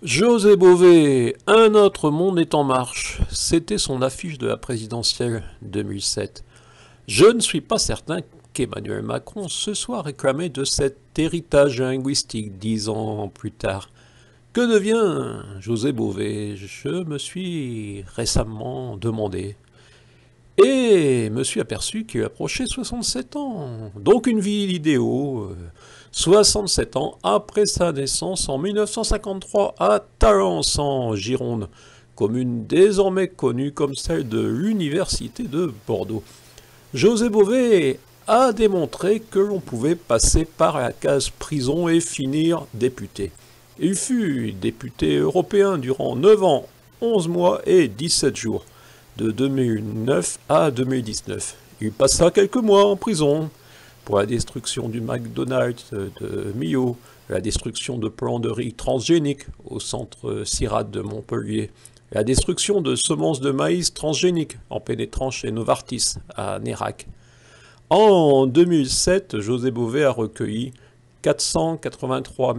José Bové, un autre monde est en marche. C'était son affiche de la présidentielle 2007. Je ne suis pas certain qu'Emmanuel Macron se soit réclamé de cet héritage linguistique 10 ans plus tard. Que devient José Bové? Je me suis récemment demandé. Et me suis aperçu qu'il approchait 67 ans. Donc une vie idéaux. 67 ans après sa naissance en 1953 à Talence en Gironde, commune désormais connue comme celle de l'Université de Bordeaux. José Bové a démontré que l'on pouvait passer par la case prison et finir député. Il fut député européen durant 9 ans, 11 mois et 17 jours, de 2009 à 2019. Il passa quelques mois en prison pour la destruction du McDonald's de Millau, la destruction de plants de riz transgéniques au centre CIRAD de Montpellier, la destruction de semences de maïs transgéniques en pénétrant chez Novartis à Nérac. En 2007, José Bové a recueilli 483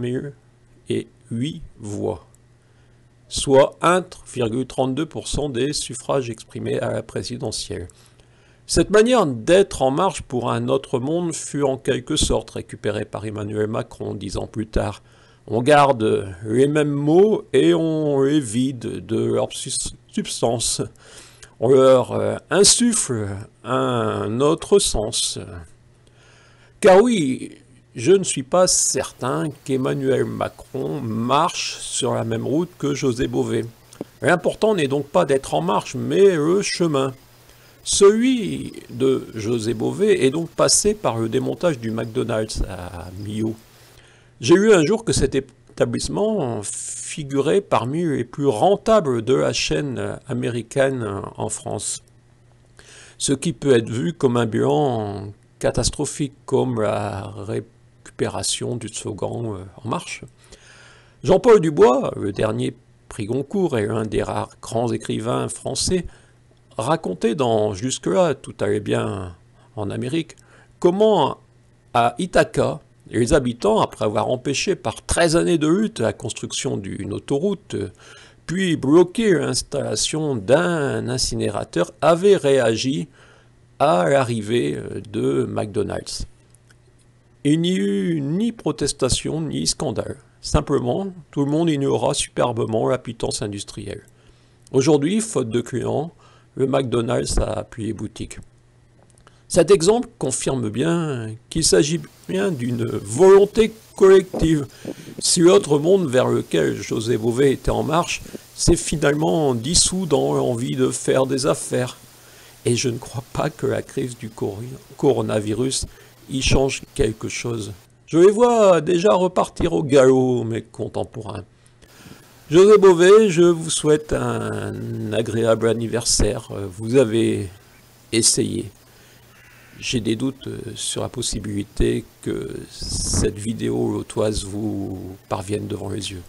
008 voix, soit 1,32% des suffrages exprimés à la présidentielle. Cette manière d'être en marche pour un autre monde fut en quelque sorte récupérée par Emmanuel Macron 10 ans plus tard. On garde les mêmes mots et on les vide de leur substance. On leur insuffle un autre sens. Car oui, je ne suis pas certain qu'Emmanuel Macron marche sur la même route que José Bové. L'important n'est donc pas d'être en marche, mais le chemin. Celui de José Bové est donc passé par le démontage du McDonald's à Millau. J'ai lu un jour que cet établissement figurait parmi les plus rentables de la chaîne américaine en France. Ce qui peut être vu comme un bilan catastrophique, comme la récupération du slogan En Marche. Jean-Paul Dubois, le dernier prix Goncourt et l'un des rares grands écrivains français, racontait dans Jusque-là, tout allait bien en Amérique, comment à Ithaca, les habitants, après avoir empêché par 13 années de lutte la construction d'une autoroute, puis bloqué l'installation d'un incinérateur, avaient réagi à l'arrivée de McDonald's. Il n'y eut ni protestation ni scandale. Simplement, tout le monde ignora superbement la pitance industrielle. Aujourd'hui, faute de clients, le McDonald's a appuyé boutique. Cet exemple confirme bien qu'il s'agit bien d'une volonté collective. Si l'autre monde vers lequel José Bové était en marche s'est finalement dissous dans l'envie de faire des affaires. Et je ne crois pas que la crise du coronavirus y change quelque chose. Je les vois déjà repartir au galop, mes contemporains. José Bové, je vous souhaite un agréable anniversaire. Vous avez essayé. J'ai des doutes sur la possibilité que cette vidéo lotoise vous parvienne devant les yeux.